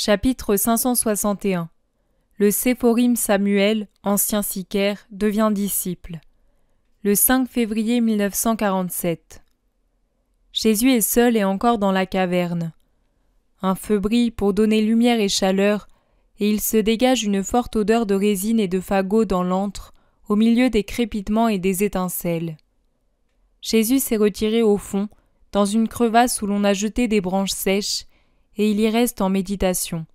Chapitre 561. Le Séphorim Samuel, ancien sicaire, devient disciple. Le 5 février 1947. Jésus est seul et encore dans la caverne. Un feu brille pour donner lumière et chaleur, et il se dégage une forte odeur de résine et de fagots dans l'antre, au milieu des crépitements et des étincelles. Jésus s'est retiré au fond, dans une crevasse où l'on a jeté des branches sèches, et il y reste en méditation.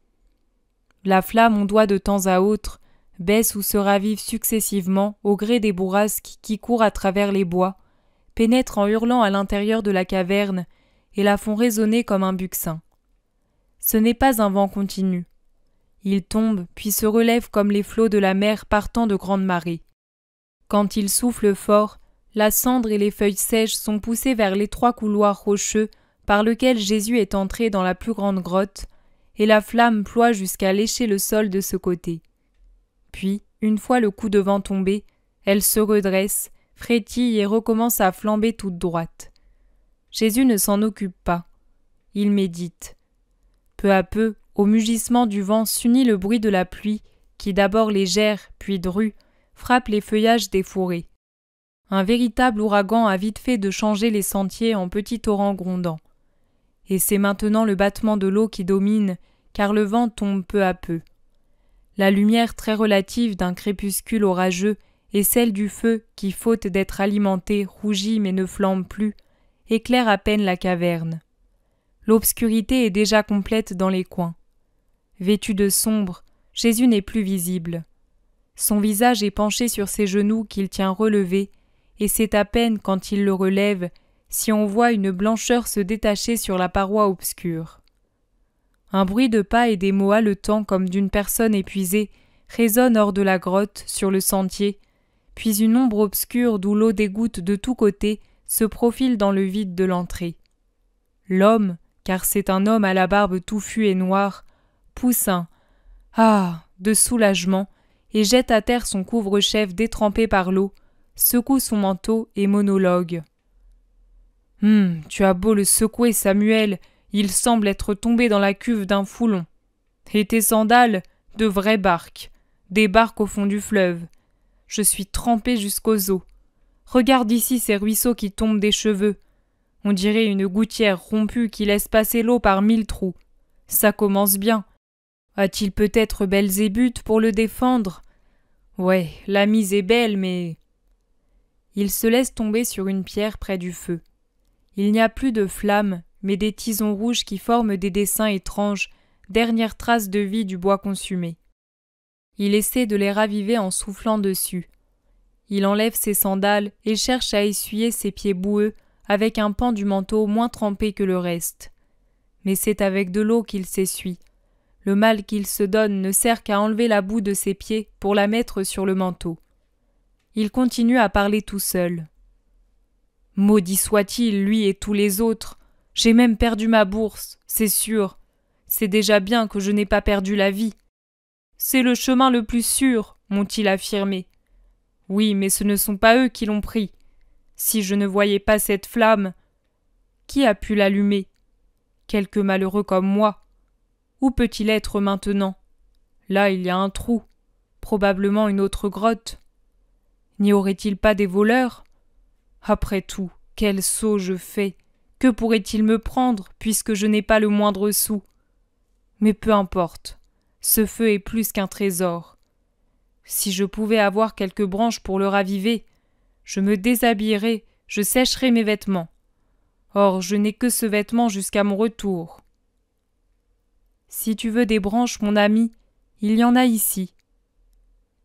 La flamme ondoie de temps à autre, baisse ou se ravive successivement au gré des bourrasques qui courent à travers les bois, pénètrent en hurlant à l'intérieur de la caverne et la font résonner comme un bucsin. Ce n'est pas un vent continu. Il tombe puis se relève comme les flots de la mer partant de grandes marées. Quand il souffle fort, la cendre et les feuilles sèches sont poussées vers l'étroit couloir rocheux par lequel Jésus est entré dans la plus grande grotte, et la flamme ploie jusqu'à lécher le sol de ce côté. Puis, une fois le coup de vent tombé, elle se redresse, frétille et recommence à flamber toute droite. Jésus ne s'en occupe pas. Il médite. Peu à peu, au mugissement du vent s'unit le bruit de la pluie, qui d'abord légère, puis drue, frappe les feuillages des fourrés. Un véritable ouragan a vite fait de changer les sentiers en petits torrents grondants. Et c'est maintenant le battement de l'eau qui domine, car le vent tombe peu à peu. La lumière très relative d'un crépuscule orageux et celle du feu qui, faute d'être alimenté, rougit mais ne flambe plus, éclaire à peine la caverne. L'obscurité est déjà complète dans les coins. Vêtu de sombre, Jésus n'est plus visible. Son visage est penché sur ses genoux qu'il tient relevés, et c'est à peine quand il le relève si on voit une blancheur se détacher sur la paroi obscure. Un bruit de pas et des mots haletants comme d'une personne épuisée résonne hors de la grotte, sur le sentier, puis une ombre obscure d'où l'eau dégoutte de tous côtés se profile dans le vide de l'entrée. L'homme, car c'est un homme à la barbe touffue et noire, pousse un « Ah !» de soulagement et jette à terre son couvre-chef détrempé par l'eau, secoue son manteau et monologue. « Tu as beau le secouer, Samuel, il semble être tombé dans la cuve d'un foulon. Et tes sandales, de vraies barques, des barques au fond du fleuve. Je suis trempé jusqu'aux os. Regarde ici ces ruisseaux qui tombent des cheveux. On dirait une gouttière rompue qui laisse passer l'eau par 1000 trous. Ça commence bien. A-t-il peut-être Belzébuth pour le défendre? Ouais, la mise est belle, mais... » Il se laisse tomber sur une pierre près du feu. Il n'y a plus de flammes, mais des tisons rouges qui forment des dessins étranges, dernières traces de vie du bois consumé. Il essaie de les raviver en soufflant dessus. Il enlève ses sandales et cherche à essuyer ses pieds boueux avec un pan du manteau moins trempé que le reste. Mais c'est avec de l'eau qu'il s'essuie. Le mal qu'il se donne ne sert qu'à enlever la boue de ses pieds pour la mettre sur le manteau. Il continue à parler tout seul. « Maudit soit-il, lui et tous les autres. J'ai même perdu ma bourse, c'est sûr. C'est déjà bien que je n'ai pas perdu la vie. C'est le chemin le plus sûr, m'ont-ils affirmé. Oui, mais ce ne sont pas eux qui l'ont pris. Si je ne voyais pas cette flamme, qui a pu l'allumer? Quelque malheureux comme moi. Où peut-il être maintenant? Là, il y a un trou, probablement une autre grotte. N'y aurait-il pas des voleurs? Après tout, quel sot je fais! Que pourrait-il me prendre, puisque je n'ai pas le moindre sou? Mais peu importe, ce feu est plus qu'un trésor. Si je pouvais avoir quelques branches pour le raviver, je me déshabillerais, je sécherais mes vêtements. Or, je n'ai que ce vêtement jusqu'à mon retour. Si tu veux des branches, mon ami, il y en a ici,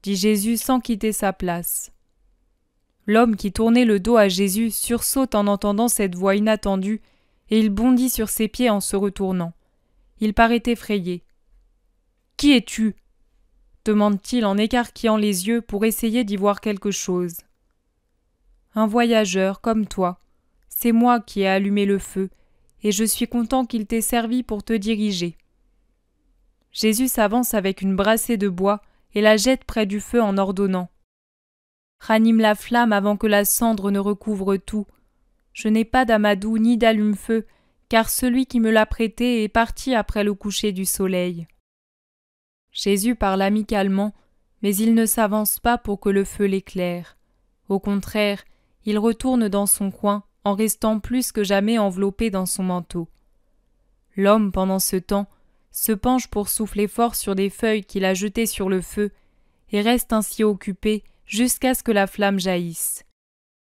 dit Jésus sans quitter sa place. L'homme qui tournait le dos à Jésus sursaute en entendant cette voix inattendue, et il bondit sur ses pieds en se retournant. Il paraît effrayé. « Qui es-tu » demande-t-il en écarquillant les yeux pour essayer d'y voir quelque chose. « Un voyageur comme toi. C'est moi qui ai allumé le feu, et je suis content qu'il t'ait servi pour te diriger. » Jésus s'avance avec une brassée de bois et la jette près du feu en ordonnant. Ranime la flamme avant que la cendre ne recouvre tout. Je n'ai pas d'amadou ni d'allume-feu, car celui qui me l'a prêté est parti après le coucher du soleil. Jésus parle amicalement, mais il ne s'avance pas pour que le feu l'éclaire. Au contraire, il retourne dans son coin en restant plus que jamais enveloppé dans son manteau. L'homme, pendant ce temps, se penche pour souffler fort sur des feuilles qu'il a jetées sur le feu et reste ainsi occupé jusqu'à ce que la flamme jaillisse.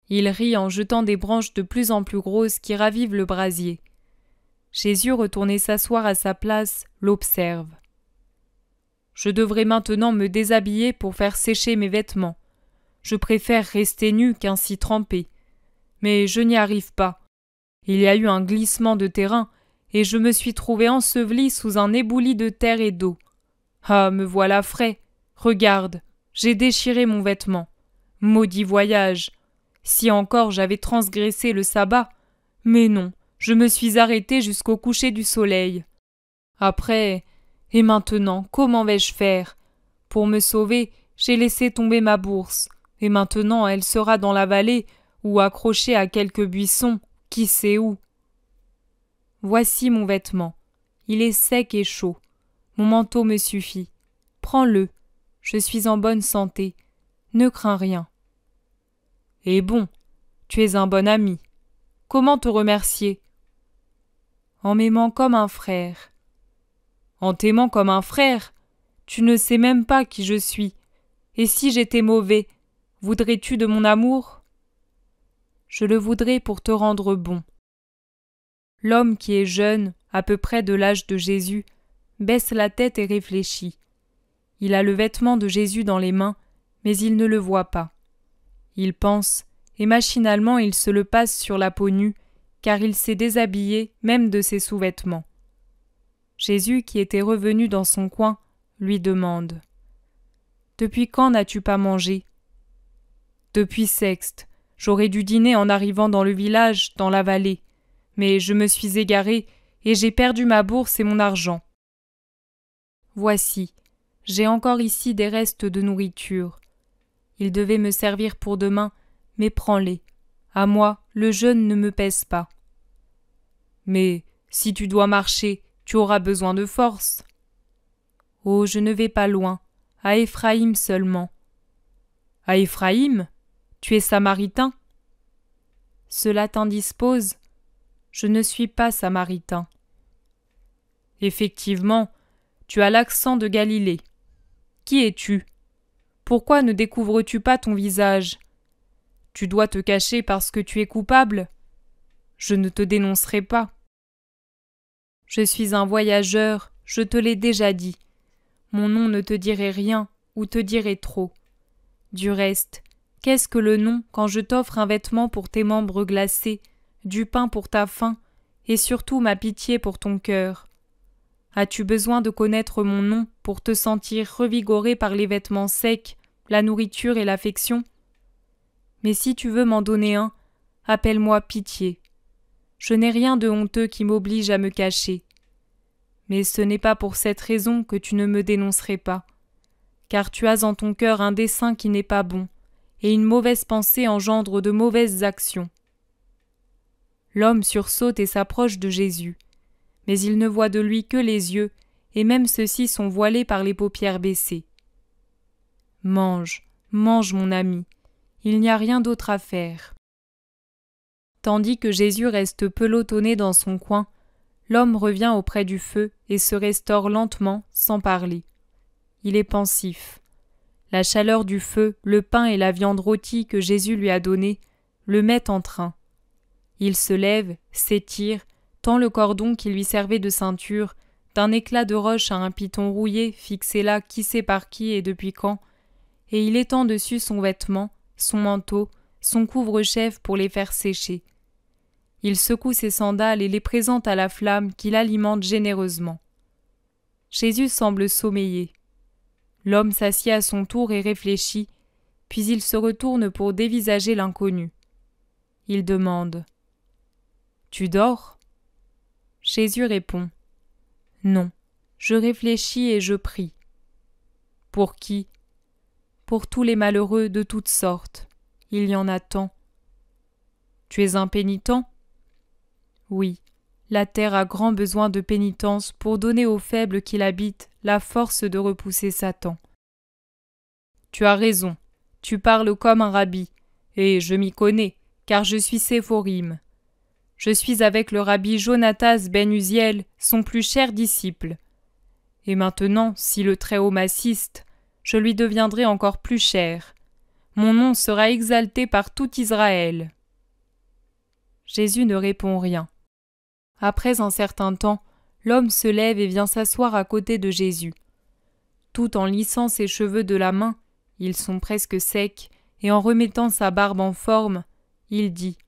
Il rit en jetant des branches de plus en plus grosses qui ravivent le brasier. Jésus, retourné s'asseoir à sa place, l'observe. « Je devrais maintenant me déshabiller pour faire sécher mes vêtements. Je préfère rester nu qu'ainsi trempé. Mais je n'y arrive pas. Il y a eu un glissement de terrain, et je me suis trouvé enseveli sous un éboulis de terre et d'eau. Ah, me voilà frais. Regarde, j'ai déchiré mon vêtement. Maudit voyage. Si encore j'avais transgressé le sabbat, mais non, je me suis arrêté jusqu'au coucher du soleil. Après, et maintenant, comment vais-je faire? Pour me sauver, j'ai laissé tomber ma bourse, et maintenant elle sera dans la vallée ou accrochée à quelque buisson, qui sait où. Voici mon vêtement. Il est sec et chaud. Mon manteau me suffit. Prends-le. Je suis en bonne santé. Ne crains rien. Eh bon, tu es un bon ami. Comment te remercier? En m'aimant comme un frère. En t'aimant comme un frère? Tu ne sais même pas qui je suis. Et si j'étais mauvais, voudrais-tu de mon amour? Je le voudrais pour te rendre bon. L'homme qui est jeune, à peu près de l'âge de Jésus, baisse la tête et réfléchit. Il a le vêtement de Jésus dans les mains, mais il ne le voit pas. Il pense, et machinalement il se le passe sur la peau nue, car il s'est déshabillé même de ses sous-vêtements. Jésus, qui était revenu dans son coin, lui demande « Depuis quand n'as-tu pas mangé ?»« Depuis sexte. J'aurais dû dîner en arrivant dans le village, dans la vallée. Mais je me suis égaré et j'ai perdu ma bourse et mon argent. Voici, j'ai encore ici des restes de nourriture. Ils devaient me servir pour demain, mais prends-les. À moi, le jeûne ne me pèse pas. Mais si tu dois marcher, tu auras besoin de force. Oh, je ne vais pas loin, à Éphraïm seulement. À Éphraïm? Tu es samaritain? Cela t'indispose? Je ne suis pas samaritain. Effectivement, tu as l'accent de Galilée. Qui es-tu? Pourquoi ne découvres-tu pas ton visage? Tu dois te cacher parce que tu es coupable? Je ne te dénoncerai pas. Je suis un voyageur, je te l'ai déjà dit. Mon nom ne te dirait rien ou te dirait trop. Du reste, qu'est-ce que le nom quand je t'offre un vêtement pour tes membres glacés, du pain pour ta faim, et surtout ma pitié pour ton cœur? As-tu besoin de connaître mon nom pour te sentir revigoré par les vêtements secs, la nourriture et l'affection? Mais si tu veux m'en donner un, appelle-moi pitié. Je n'ai rien de honteux qui m'oblige à me cacher. Mais ce n'est pas pour cette raison que tu ne me dénoncerais pas, car tu as en ton cœur un dessein qui n'est pas bon, et une mauvaise pensée engendre de mauvaises actions. L'homme sursaute et s'approche de Jésus, mais il ne voit de lui que les yeux, et même ceux-ci sont voilés par les paupières baissées. Mange, mange mon ami, il n'y a rien d'autre à faire. Tandis que Jésus reste pelotonné dans son coin, l'homme revient auprès du feu et se restaure lentement, sans parler. Il est pensif. La chaleur du feu, le pain et la viande rôtie que Jésus lui a donnés le mettent en train. Il se lève, s'étire, tend le cordon qui lui servait de ceinture, d'un éclat de roche à un piton rouillé fixé là qui sait par qui et depuis quand, et il étend dessus son vêtement, son manteau, son couvre-chef pour les faire sécher. Il secoue ses sandales et les présente à la flamme qui l'alimente généreusement. Jésus semble sommeiller. L'homme s'assied à son tour et réfléchit, puis il se retourne pour dévisager l'inconnu. Il demande « Tu dors ?» Jésus répond « Non, je réfléchis et je prie. » « Pour qui ? » ?»« Pour tous les malheureux de toutes sortes. Il y en a tant. »« Tu es impénitent ? » ?»« Oui, la terre a grand besoin de pénitence pour donner aux faibles qui l'habitent la force de repousser Satan. Tu as raison, tu parles comme un rabbi, et je m'y connais, car je suis Séphorim. Je suis avec le rabbi Jonatas ben Uziel, son plus cher disciple. Et maintenant, si le Très-Haut m'assiste, je lui deviendrai encore plus cher. Mon nom sera exalté par tout Israël. Jésus ne répond rien. Après un certain temps, l'homme se lève et vient s'asseoir à côté de Jésus. Tout en lissant ses cheveux de la main, ils sont presque secs, et en remettant sa barbe en forme, il dit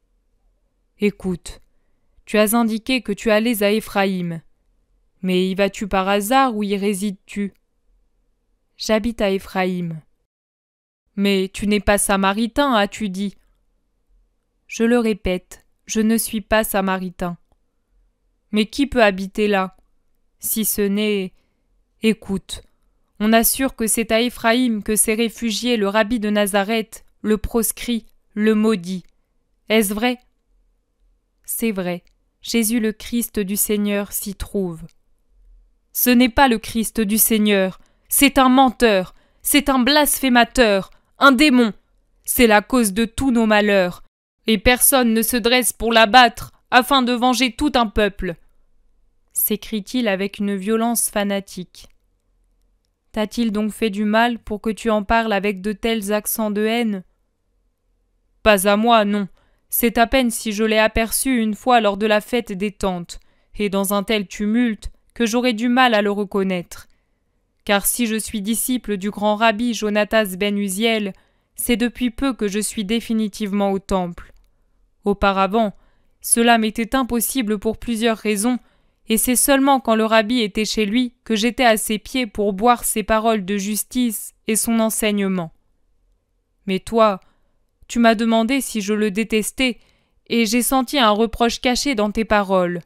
« Écoute, tu as indiqué que tu allais à Éphraïm. Mais y vas-tu par hasard ou y résides-tu » ? « J'habite à Éphraïm. »« Mais tu n'es pas samaritain, as-tu dit ?»« Je le répète, je ne suis pas samaritain. »« Mais qui peut habiter là ? Si ce n'est... Écoute, on assure que c'est à Éphraïm que s'est réfugié le rabbi de Nazareth, le proscrit, le maudit. Est-ce vrai ? C'est vrai, Jésus le Christ du Seigneur s'y trouve. Ce n'est pas le Christ du Seigneur, c'est un menteur, c'est un blasphémateur, un démon. C'est la cause de tous nos malheurs, et personne ne se dresse pour l'abattre afin de venger tout un peuple. S'écrie-t-il avec une violence fanatique. T'a-t-il donc fait du mal pour que tu en parles avec de tels accents de haine ? Pas à moi, non. C'est à peine si je l'ai aperçu une fois lors de la fête des tentes, et dans un tel tumulte que j'aurais du mal à le reconnaître. Car si je suis disciple du grand rabbi Jonatas ben Uziel, c'est depuis peu que je suis définitivement au temple. Auparavant, cela m'était impossible pour plusieurs raisons, et c'est seulement quand le rabbi était chez lui que j'étais à ses pieds pour boire ses paroles de justice et son enseignement. Mais toi, tu m'as demandé si je le détestais, et j'ai senti un reproche caché dans tes paroles.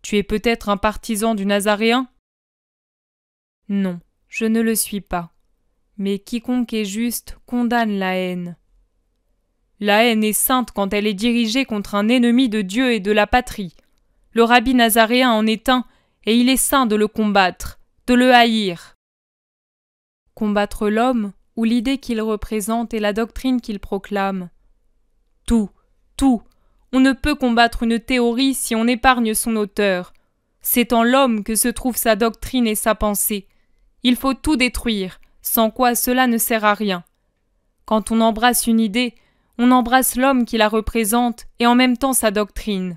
Tu es peut-être un partisan du Nazaréen ? Non, je ne le suis pas. Mais quiconque est juste condamne la haine. La haine est sainte quand elle est dirigée contre un ennemi de Dieu et de la patrie. Le rabbi nazaréen en est un, et il est saint de le combattre, de le haïr. Combattre l'homme, ou l'idée qu'il représente et la doctrine qu'il proclame. Tout. On ne peut combattre une théorie si on épargne son auteur. C'est en l'homme que se trouve sa doctrine et sa pensée. Il faut tout détruire, sans quoi cela ne sert à rien. Quand on embrasse une idée, on embrasse l'homme qui la représente et en même temps sa doctrine.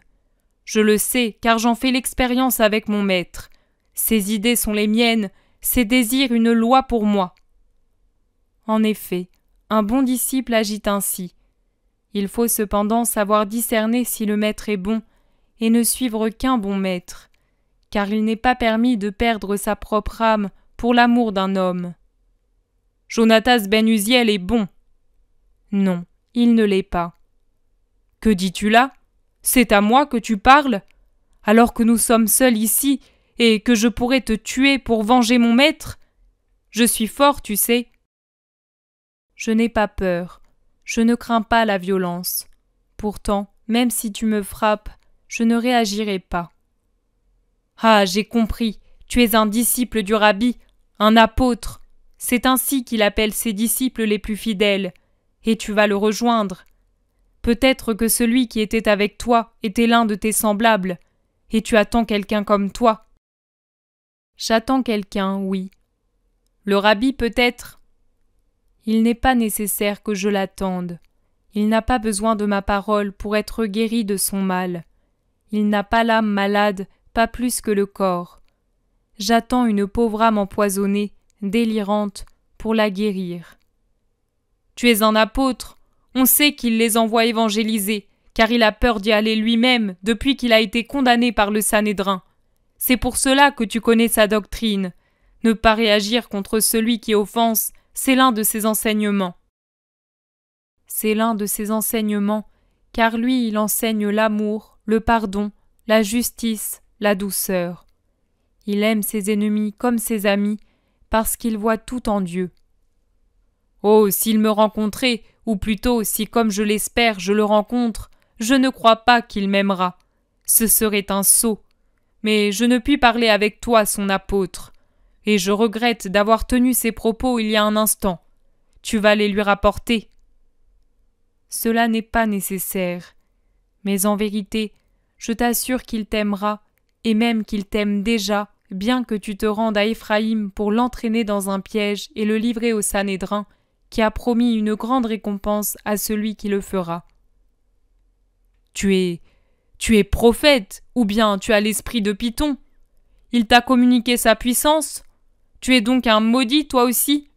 Je le sais, car j'en fais l'expérience avec mon maître. Ses idées sont les miennes, ses désirs une loi pour moi. En effet, un bon disciple agit ainsi. Il faut cependant savoir discerner si le maître est bon et ne suivre qu'un bon maître, car il n'est pas permis de perdre sa propre âme pour l'amour d'un homme. Jonatas ben Uziel est bon. Non, il ne l'est pas. Que dis-tu là ? C'est à moi que tu parles ? Alors que nous sommes seuls ici et que je pourrais te tuer pour venger mon maître ? Je suis fort, tu sais. Je n'ai pas peur. Je ne crains pas la violence. Pourtant, même si tu me frappes, je ne réagirai pas. Ah, j'ai compris. Tu es un disciple du rabbi, un apôtre. C'est ainsi qu'il appelle ses disciples les plus fidèles. Et tu vas le rejoindre. Peut-être que celui qui était avec toi était l'un de tes semblables, et tu attends quelqu'un comme toi. J'attends quelqu'un, oui. Le rabbi peut-être. Il n'est pas nécessaire que je l'attende. Il n'a pas besoin de ma parole pour être guéri de son mal. Il n'a pas l'âme malade, pas plus que le corps. J'attends une pauvre âme empoisonnée, délirante, pour la guérir. Tu es un apôtre. On sait qu'il les envoie évangéliser, car il a peur d'y aller lui-même depuis qu'il a été condamné par le Sanhédrin. C'est pour cela que tu connais sa doctrine. Ne pas réagir contre celui qui offense, c'est l'un de ses enseignements. C'est l'un de ses enseignements, car lui il enseigne l'amour, le pardon, la justice, la douceur. Il aime ses ennemis comme ses amis, parce qu'il voit tout en Dieu. Oh, s'il me rencontrait, ou plutôt si, comme je l'espère, je le rencontre, je ne crois pas qu'il m'aimera. Ce serait un sot. Mais je ne puis parler avec toi, son apôtre. et je regrette d'avoir tenu ces propos il y a un instant. Tu vas les lui rapporter. » »« Cela n'est pas nécessaire. Mais en vérité, je t'assure qu'il t'aimera, et même qu'il t'aime déjà, bien que tu te rendes à Éphraïm pour l'entraîner dans un piège et le livrer au Sanhédrin, qui a promis une grande récompense à celui qui le fera. » »« Tu es prophète, ou bien tu as l'esprit de Python. Il t'a communiqué sa puissance. Tu es donc un maudit, toi aussi.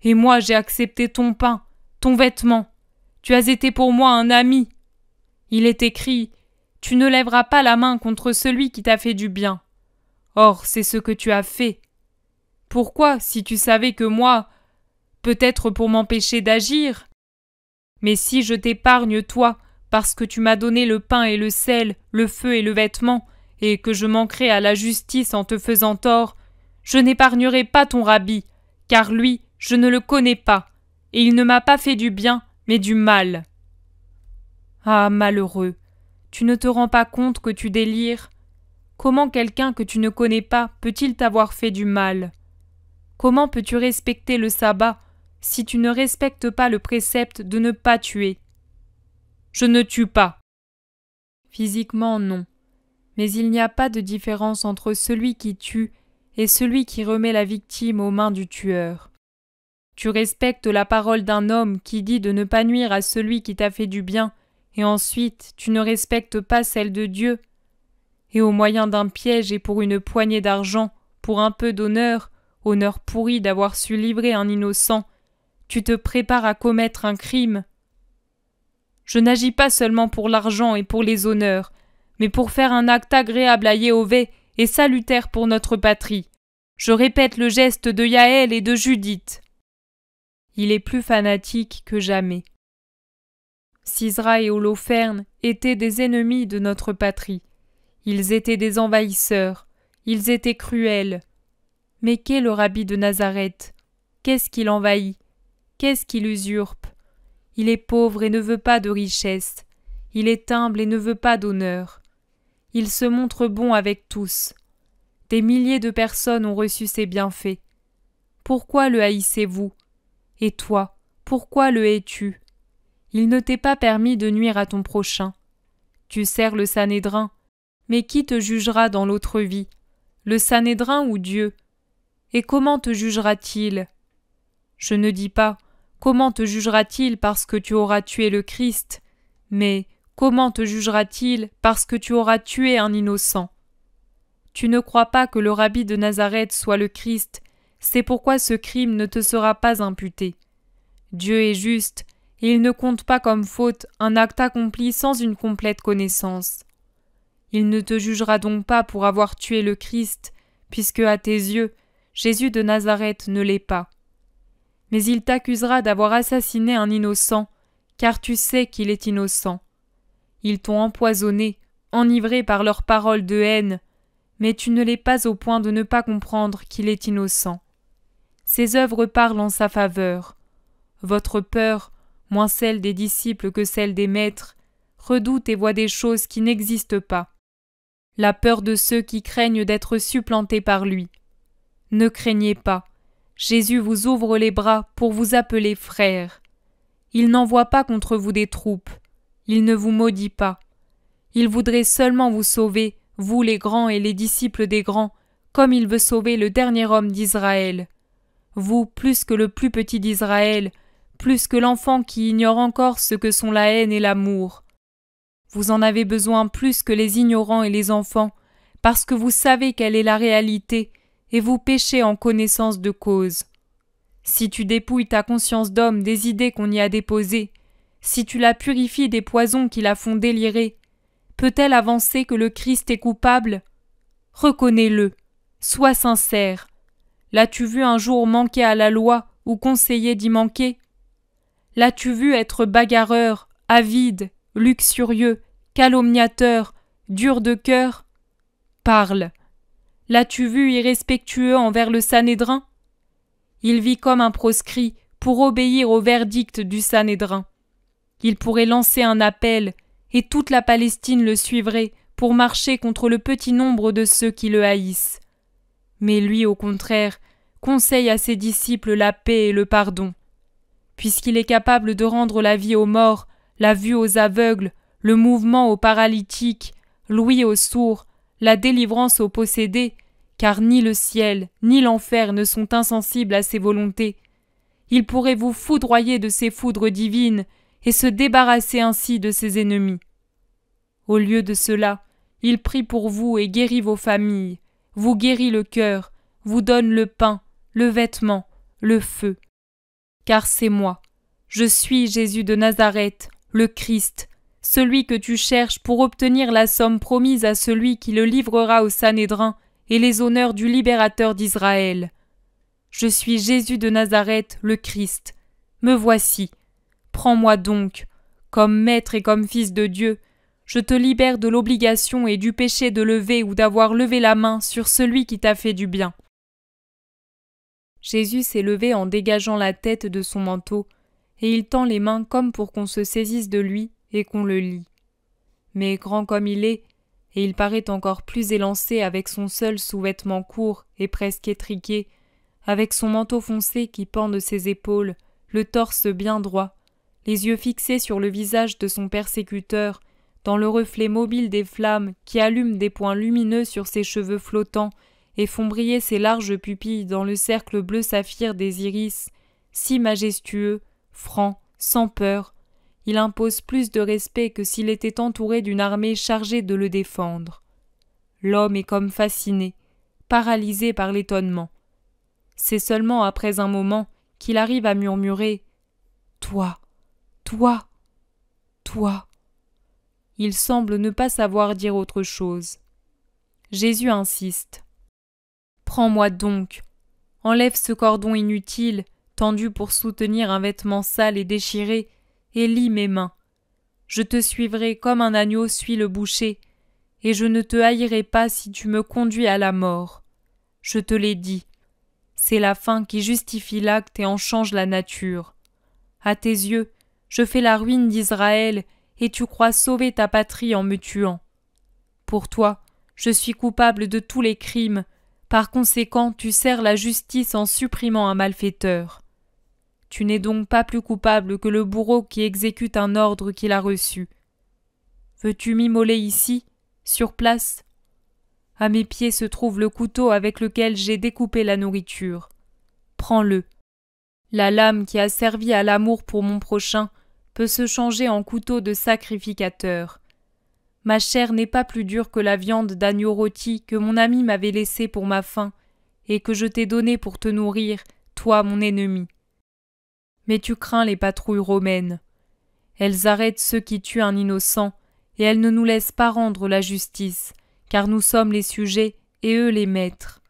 Et moi j'ai accepté ton pain, ton vêtement. Tu as été pour moi un ami. Il est écrit « Tu ne lèveras pas la main contre celui qui t'a fait du bien. » Or, c'est ce que tu as fait. Pourquoi, si tu savais que moi, peut-être pour m'empêcher d'agir? Mais si je t'épargne, toi, parce que tu m'as donné le pain et le sel, le feu et le vêtement, et que je manquerai à la justice en te faisant tort, je n'épargnerai pas ton rabbi, car lui, je ne le connais pas, et il ne m'a pas fait du bien, mais du mal. » »« Ah, malheureux, tu ne te rends pas compte que tu délires? Comment quelqu'un que tu ne connais pas peut-il t'avoir fait du mal? Comment peux-tu respecter le sabbat si tu ne respectes pas le précepte de ne pas tuer? » »« Je ne tue pas. » »« Physiquement, non. Mais il n'y a pas de différence entre celui qui tue et celui qui remet la victime aux mains du tueur. Tu respectes la parole d'un homme qui dit de ne pas nuire à celui qui t'a fait du bien, et ensuite tu ne respectes pas celle de Dieu. Et au moyen d'un piège et pour une poignée d'argent, pour un peu d'honneur, honneur pourri d'avoir su livrer un innocent, tu te prépares à commettre un crime. Je n'agis pas seulement pour l'argent et pour les honneurs, mais pour faire un acte agréable à Yahvé et salutaire pour notre patrie. Je répète le geste de Yaël et de Judith. Il est plus fanatique que jamais. Sisra et Holoferne étaient des ennemis de notre patrie. Ils étaient des envahisseurs, ils étaient cruels. Mais qu'est le rabbi de Nazareth? Qu'est-ce qu'il envahit? Qu'est-ce qu'il usurpe? Il est pauvre et ne veut pas de richesse. Il est humble et ne veut pas d'honneur. Il se montre bon avec tous. Des milliers de personnes ont reçu ses bienfaits. Pourquoi le haïssez-vous? Et toi, pourquoi le hais-tu? Il ne t'est pas permis de nuire à ton prochain. Tu sers le Sanhédrin, mais qui te jugera dans l'autre vie? Le Sanhédrin ou Dieu? Et comment te jugera-t-il? Je ne dis pas comment te jugera-t-il parce que tu auras tué le Christ, mais comment te jugera-t-il parce que tu auras tué un innocent? Tu ne crois pas que le rabbi de Nazareth soit le Christ, c'est pourquoi ce crime ne te sera pas imputé. Dieu est juste, et il ne compte pas comme faute un acte accompli sans une complète connaissance. Il ne te jugera donc pas pour avoir tué le Christ, puisque à tes yeux, Jésus de Nazareth ne l'est pas. Mais il t'accusera d'avoir assassiné un innocent, car tu sais qu'il est innocent. Ils t'ont empoisonné, enivré par leurs paroles de haine, mais tu ne l'es pas au point de ne pas comprendre qu'il est innocent. Ses œuvres parlent en sa faveur. Votre peur, moins celle des disciples que celle des maîtres, redoute et voit des choses qui n'existent pas. La peur de ceux qui craignent d'être supplantés par lui. Ne craignez pas. Jésus vous ouvre les bras pour vous appeler frères. Il n'envoie pas contre vous des troupes. Il ne vous maudit pas. Il voudrait seulement vous sauver, vous les grands et les disciples des grands, comme il veut sauver le dernier homme d'Israël. Vous, plus que le plus petit d'Israël, plus que l'enfant qui ignore encore ce que sont la haine et l'amour. Vous en avez besoin plus que les ignorants et les enfants, parce que vous savez quelle est la réalité, et vous péchez en connaissance de cause. Si tu dépouilles ta conscience d'homme des idées qu'on y a déposées, si tu la purifies des poisons qui la font délirer, peut-elle avancer que le Christ est coupable? Reconnais-le, sois sincère. L'as-tu vu un jour manquer à la loi ou conseiller d'y manquer? L'as-tu vu être bagarreur, avide, luxurieux, calomniateur, dur de cœur? Parle. L'as-tu vu irrespectueux envers le Sanhédrin? Il vit comme un proscrit pour obéir au verdict du Sanhédrin. Il pourrait lancer un appel, et toute la Palestine le suivrait pour marcher contre le petit nombre de ceux qui le haïssent. Mais lui, au contraire, conseille à ses disciples la paix et le pardon. Puisqu'il est capable de rendre la vie aux morts, la vue aux aveugles, le mouvement aux paralytiques, l'ouïe aux sourds, la délivrance aux possédés, car ni le ciel ni l'enfer ne sont insensibles à ses volontés. Il pourrait vous foudroyer de ses foudres divines et se débarrasser ainsi de ses ennemis. Au lieu de cela, il prie pour vous et guérit vos familles, vous guérit le cœur, vous donne le pain, le vêtement, le feu. Car c'est moi, je suis Jésus de Nazareth, le Christ, celui que tu cherches pour obtenir la somme promise à celui qui le livrera au Sanhédrin et les honneurs du libérateur d'Israël. Je suis Jésus de Nazareth, le Christ. Me voici. Prends-moi donc. Comme maître et comme fils de Dieu, je te libère de l'obligation et du péché de lever ou d'avoir levé la main sur celui qui t'a fait du bien. Jésus s'est levé en dégageant la tête de son manteau, et il tend les mains comme pour qu'on se saisisse de lui et qu'on le lie. Mais grand comme il est, et il paraît encore plus élancé avec son seul sous-vêtement court et presque étriqué, avec son manteau foncé qui pend de ses épaules, le torse bien droit, les yeux fixés sur le visage de son persécuteur, dans le reflet mobile des flammes qui allument des points lumineux sur ses cheveux flottants et font briller ses larges pupilles dans le cercle bleu saphir des iris, si majestueux, franc, sans peur, il impose plus de respect que s'il était entouré d'une armée chargée de le défendre. L'homme est comme fasciné, paralysé par l'étonnement. C'est seulement après un moment qu'il arrive à murmurer « Toi, toi, toi ». Il semble ne pas savoir dire autre chose. Jésus insiste. « Prends-moi donc. Enlève ce cordon inutile, tendu pour soutenir un vêtement sale et déchiré, et lie mes mains. Je te suivrai comme un agneau suit le boucher, et je ne te haïrai pas si tu me conduis à la mort. Je te l'ai dit. C'est la fin qui justifie l'acte et en change la nature. À tes yeux, je fais la ruine d'Israël, et tu crois sauver ta patrie en me tuant. Pour toi, je suis coupable de tous les crimes, par conséquent tu sers la justice en supprimant un malfaiteur. Tu n'es donc pas plus coupable que le bourreau qui exécute un ordre qu'il a reçu. Veux-tu m'immoler ici, sur place ? À mes pieds se trouve le couteau avec lequel j'ai découpé la nourriture. Prends-le. La lame qui a servi à l'amour pour mon prochain peut se changer en couteau de sacrificateur. Ma chair n'est pas plus dure que la viande d'agneau rôti que mon ami m'avait laissée pour ma faim et que je t'ai donnée pour te nourrir, toi mon ennemi. Mais tu crains les patrouilles romaines. Elles arrêtent ceux qui tuent un innocent et elles ne nous laissent pas rendre la justice, car nous sommes les sujets et eux les maîtres.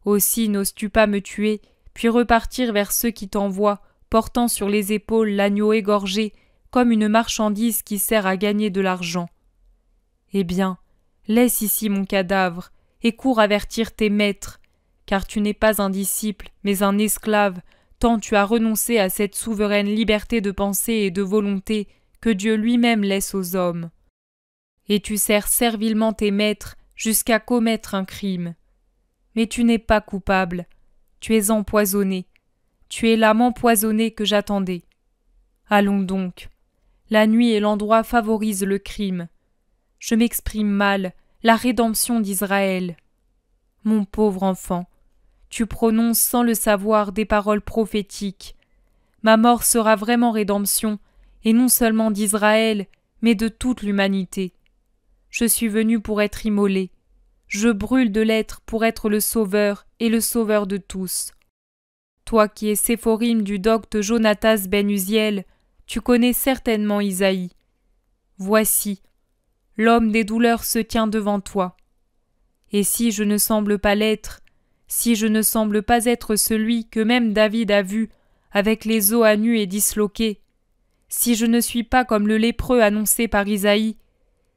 Aussi n'oses-tu pas me tuer, puis repartir vers ceux qui t'envoient, portant sur les épaules l'agneau égorgé, comme une marchandise qui sert à gagner de l'argent. Eh bien, laisse ici mon cadavre, et cours avertir tes maîtres, car tu n'es pas un disciple, mais un esclave, tant tu as renoncé à cette souveraine liberté de pensée et de volonté que Dieu lui-même laisse aux hommes. Et tu sers servilement tes maîtres jusqu'à commettre un crime. Mais tu n'es pas coupable, tu es empoisonné, tu es l'âme empoisonnée que j'attendais. Allons donc. La nuit et l'endroit favorisent le crime. Je m'exprime mal, la rédemption d'Israël. Mon pauvre enfant, tu prononces sans le savoir des paroles prophétiques. Ma mort sera vraiment rédemption, et non seulement d'Israël, mais de toute l'humanité. Je suis venu pour être immolé. Je brûle de l'être pour être le sauveur et le sauveur de tous. Toi qui es Séphorim du docte Jonatas ben Uziel, tu connais certainement Isaïe. Voici, l'homme des douleurs se tient devant toi. Et si je ne semble pas l'être, si je ne semble pas être celui que même David a vu, avec les os à nu et disloqués, si je ne suis pas comme le lépreux annoncé par Isaïe,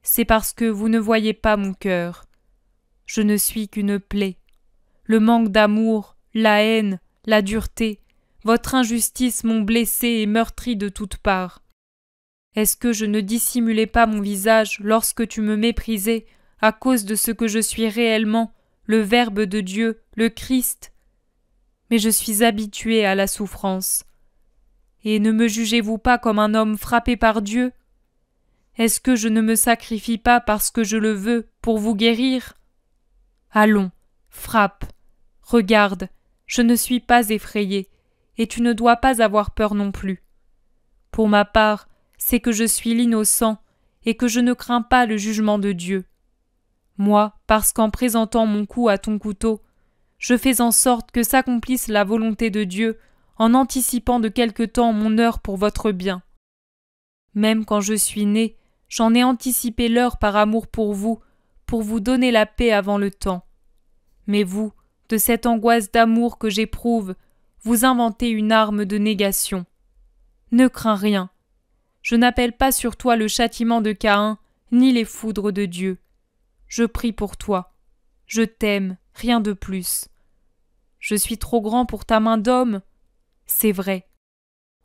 c'est parce que vous ne voyez pas mon cœur. Je ne suis qu'une plaie. Le manque d'amour, la haine, la dureté, votre injustice m'ont blessé et meurtri de toutes parts. Est-ce que je ne dissimulais pas mon visage lorsque tu me méprisais à cause de ce que je suis réellement, le Verbe de Dieu, le Christ. Mais je suis habitué à la souffrance. Et ne me jugez-vous pas comme un homme frappé par Dieu? Est-ce que je ne me sacrifie pas parce que je le veux pour vous guérir? Allons, frappe. Regarde, je ne suis pas effrayé, et tu ne dois pas avoir peur non plus. Pour ma part, c'est que je suis l'innocent, et que je ne crains pas le jugement de Dieu. Moi, parce qu'en présentant mon cou à ton couteau, je fais en sorte que s'accomplisse la volonté de Dieu, en anticipant de quelque temps mon heure pour votre bien. Même quand je suis né, j'en ai anticipé l'heure par amour pour vous donner la paix avant le temps. Mais vous, de cette angoisse d'amour que j'éprouve, vous inventez une arme de négation. Ne crains rien. Je n'appelle pas sur toi le châtiment de Caïn, ni les foudres de Dieu. Je prie pour toi. Je t'aime, rien de plus. Je suis trop grand pour ta main d'homme. C'est vrai.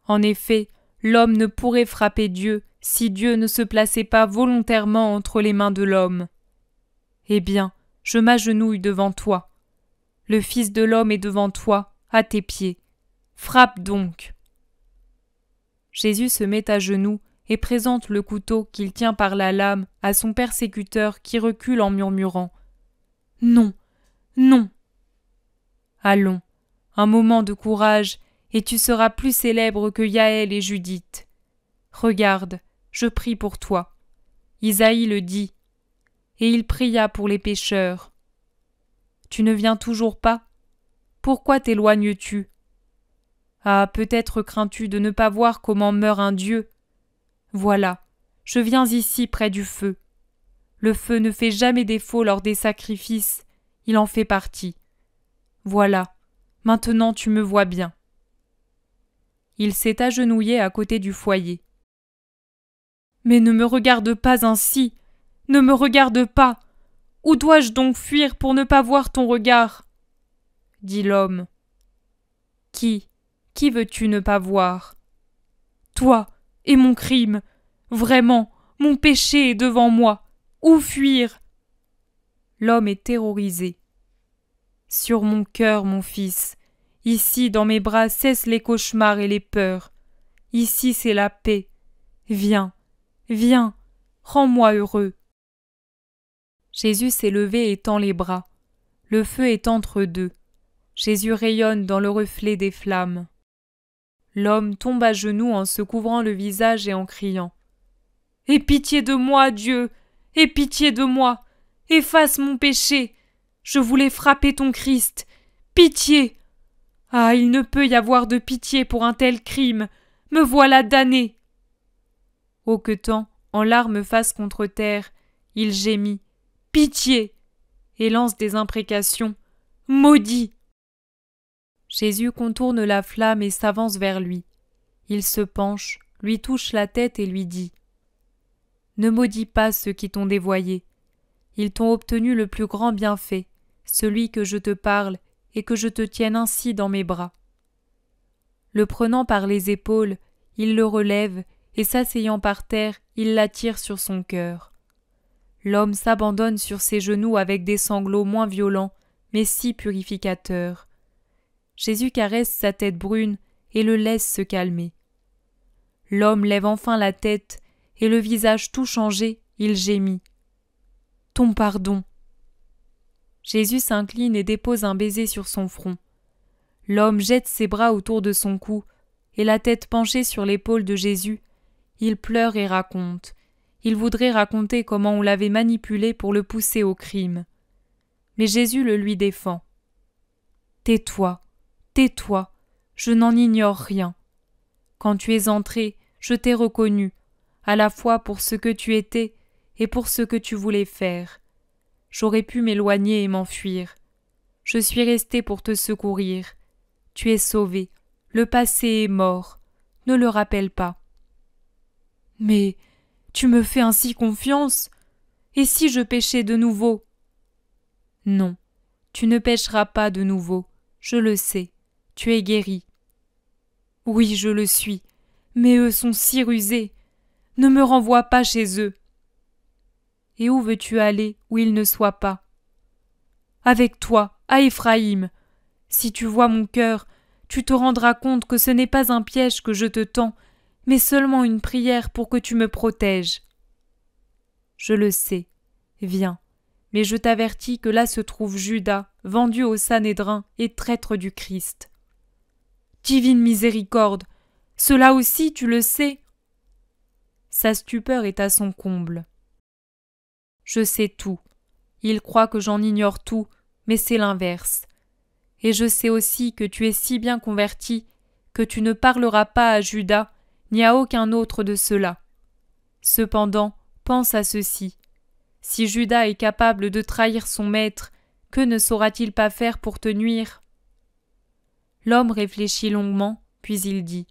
En effet, l'homme ne pourrait frapper Dieu si Dieu ne se plaçait pas volontairement entre les mains de l'homme. Eh bien, je m'agenouille devant toi. Le Fils de l'homme est devant toi, à tes pieds. Frappe donc. Jésus se met à genoux et présente le couteau qu'il tient par la lame à son persécuteur qui recule en murmurant « Non, non !» Allons, un moment de courage, et tu seras plus célèbre que Yaël et Judith. Regarde, je prie pour toi. Isaïe le dit. Et il pria pour les pécheurs. Tu ne viens toujours pas? Pourquoi t'éloignes-tu? Ah, peut-être crains-tu de ne pas voir comment meurt un Dieu. Voilà, je viens ici près du feu. Le feu ne fait jamais défaut lors des sacrifices, il en fait partie. Voilà, maintenant tu me vois bien. Il s'est agenouillé à côté du foyer. Mais ne me regarde pas ainsi, ne me regarde pas. Où dois-je donc fuir pour ne pas voir ton regard? Dit l'homme. Qui veux-tu ne pas voir? Toi et mon crime. Vraiment, mon péché est devant moi. Où fuir? L'homme est terrorisé. Sur mon cœur, mon fils. Ici, dans mes bras, cessent les cauchemars et les peurs. Ici, c'est la paix. Viens, viens, rends-moi heureux. Jésus s'est levé et tend les bras. Le feu est entre deux. Jésus rayonne dans le reflet des flammes. L'homme tombe à genoux en se couvrant le visage et en criant « Aie pitié de moi, Dieu! Aie pitié de moi! Efface mon péché! Je voulais frapper ton Christ! Pitié! Ah, il ne peut y avoir de pitié pour un tel crime! Me voilà damné! » Hoquetant, en larmes face contre terre, il gémit « Pitié !» et lance des imprécations « Maudit !» Jésus contourne la flamme et s'avance vers lui. Il se penche, lui touche la tête et lui dit « Ne maudis pas ceux qui t'ont dévoyé. Ils t'ont obtenu le plus grand bienfait, celui que je te parle et que je te tienne ainsi dans mes bras. » Le prenant par les épaules, il le relève et s'asseyant par terre, il l'attire sur son cœur. L'homme s'abandonne sur ses genoux avec des sanglots moins violents, mais si purificateurs. Jésus caresse sa tête brune et le laisse se calmer. L'homme lève enfin la tête, et le visage tout changé, il gémit. « Ton pardon !» Jésus s'incline et dépose un baiser sur son front. L'homme jette ses bras autour de son cou, et la tête penchée sur l'épaule de Jésus, il pleure et raconte. Il voudrait raconter comment on l'avait manipulé pour le pousser au crime. Mais Jésus le lui défend. « Tais-toi, tais-toi, je n'en ignore rien. Quand tu es entré, je t'ai reconnu, à la fois pour ce que tu étais et pour ce que tu voulais faire. J'aurais pu m'éloigner et m'enfuir. Je suis resté pour te secourir. Tu es sauvé, le passé est mort, ne le rappelle pas. Mais tu me fais ainsi confiance? Et si je péchais de nouveau? Non, tu ne pécheras pas de nouveau, je le sais, tu es guéri. Oui, je le suis, mais eux sont si rusés. Ne me renvoie pas chez eux. Et où veux-tu aller où ils ne soient pas? avec toi, à Éphraïm. Si tu vois mon cœur, tu te rendras compte que ce n'est pas un piège que je te tends, mais seulement une prière pour que tu me protèges. Je le sais, viens, mais je t'avertis que là se trouve Judas, vendu au Sanhédrin et traître du Christ. Divine miséricorde, cela aussi tu le sais. Sa stupeur est à son comble. Je sais tout. Il croit que j'en ignore tout, mais c'est l'inverse. Et je sais aussi que tu es si bien converti que tu ne parleras pas à Judas ni à aucun autre de cela. Cependant, pense à ceci. Si Judas est capable de trahir son maître, que ne saura-t-il pas faire pour te nuire ? L'homme réfléchit longuement, puis il dit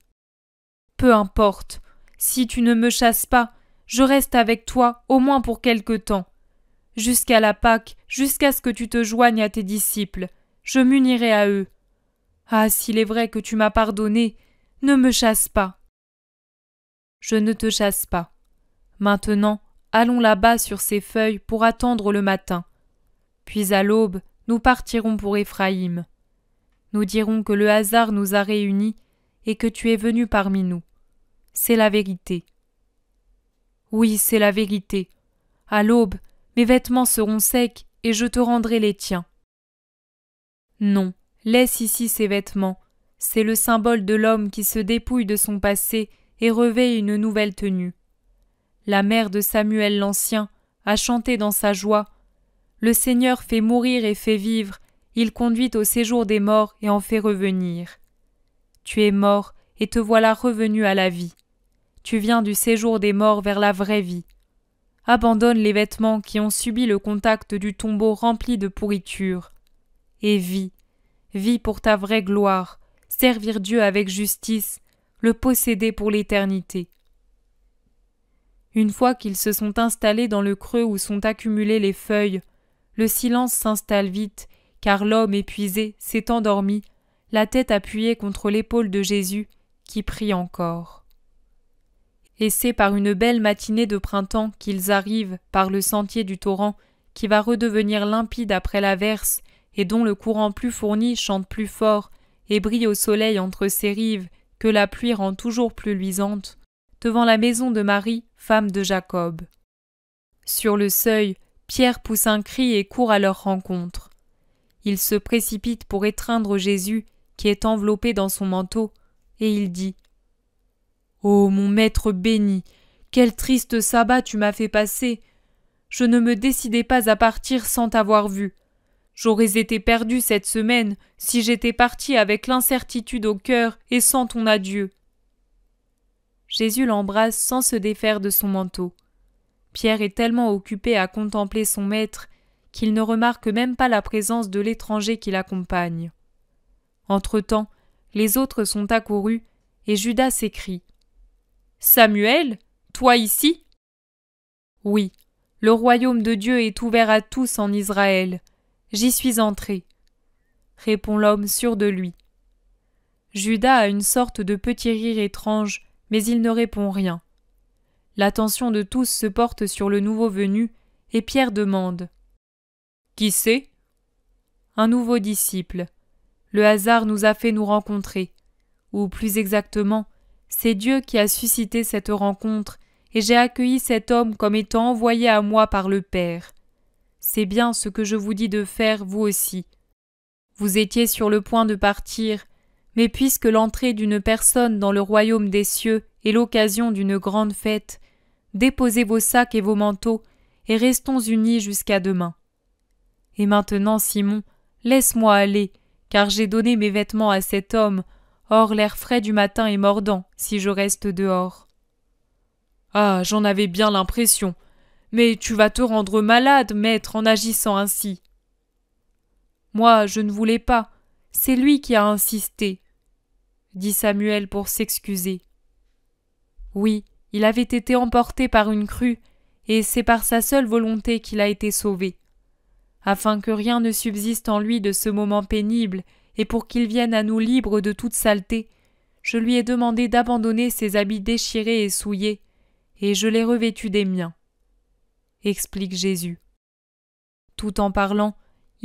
« Peu importe, si tu ne me chasses pas, je reste avec toi au moins pour quelque temps. Jusqu'à la Pâque, jusqu'à ce que tu te joignes à tes disciples, je m'unirai à eux. Ah, s'il est vrai que tu m'as pardonné, ne me chasse pas. » Je ne te chasse pas. Maintenant, allons là-bas sur ces feuilles pour attendre le matin. Puis à l'aube, nous partirons pour Éphraïm. Nous dirons que le hasard nous a réunis et que tu es venu parmi nous. C'est la vérité. Oui, c'est la vérité. À l'aube, mes vêtements seront secs et je te rendrai les tiens. Non, laisse ici ces vêtements. C'est le symbole de l'homme qui se dépouille de son passé et revêt une nouvelle tenue. La mère de Samuel l'Ancien a chanté dans sa joie « Le Seigneur fait mourir et fait vivre, il conduit au séjour des morts et en fait revenir. » Tu es mort et te voilà revenu à la vie. Tu viens du séjour des morts vers la vraie vie. Abandonne les vêtements qui ont subi le contact du tombeau rempli de pourriture. Et vis, vis pour ta vraie gloire, servir Dieu avec justice, le posséder pour l'éternité. Une fois qu'ils se sont installés dans le creux où sont accumulées les feuilles, le silence s'installe vite, car l'homme épuisé s'est endormi, la tête appuyée contre l'épaule de Jésus, qui prie encore. Et c'est par une belle matinée de printemps qu'ils arrivent par le sentier du torrent, qui va redevenir limpide après l'averse, et dont le courant plus fourni chante plus fort, et brille au soleil entre ses rives, que la pluie rend toujours plus luisante, devant la maison de Marie, femme de Jacob. Sur le seuil, Pierre pousse un cri et court à leur rencontre. Il se précipite pour étreindre Jésus, qui est enveloppé dans son manteau, et il dit « Ô mon maître béni, quel triste sabbat tu m'as fait passer! Je ne me décidais pas à partir sans t'avoir vu. J'aurais été perdu cette semaine si j'étais parti avec l'incertitude au cœur et sans ton adieu. » Jésus l'embrasse sans se défaire de son manteau. Pierre est tellement occupé à contempler son maître qu'il ne remarque même pas la présence de l'étranger qui l'accompagne. Entre-temps, les autres sont accourus et Judas s'écrie « Samuel, toi ici ?» « Oui, le royaume de Dieu est ouvert à tous en Israël. J'y suis entré. » répond l'homme sûr de lui. Judas a une sorte de petit rire étrange, mais il ne répond rien. L'attention de tous se porte sur le nouveau venu, et Pierre demande « Qui c'est ?» Un nouveau disciple. Le hasard nous a fait nous rencontrer. Ou plus exactement, c'est Dieu qui a suscité cette rencontre, et j'ai accueilli cet homme comme étant envoyé à moi par le Père. C'est bien ce que je vous dis de faire, vous aussi. Vous étiez sur le point de partir, mais puisque l'entrée d'une personne dans le royaume des cieux est l'occasion d'une grande fête, déposez vos sacs et vos manteaux, et restons unis jusqu'à demain. Et maintenant, Simon, laisse-moi aller, car j'ai donné mes vêtements à cet homme, or l'air frais du matin est mordant si je reste dehors. Ah, j'en avais bien l'impression, mais tu vas te rendre malade, maître, en agissant ainsi. Moi, je ne voulais pas, c'est lui qui a insisté, dit Samuel pour s'excuser. Oui, il avait été emporté par une crue, et c'est par sa seule volonté qu'il a été sauvé. Afin que rien ne subsiste en lui de ce moment pénible, et pour qu'il vienne à nous libre de toute saleté, je lui ai demandé d'abandonner ses habits déchirés et souillés, et je l'ai revêtu des miens, explique Jésus. Tout en parlant,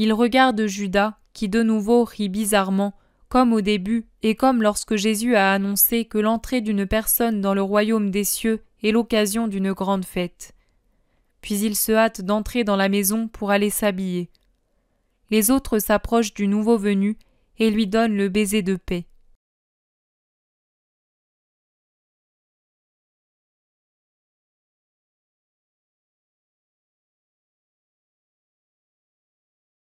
Il regarde Judas, qui de nouveau rit bizarrement, comme au début et comme lorsque Jésus a annoncé que l'entrée d'une personne dans le royaume des cieux est l'occasion d'une grande fête. Puis il se hâte d'entrer dans la maison pour aller s'habiller. Les autres s'approchent du nouveau venu et lui donnent le baiser de paix.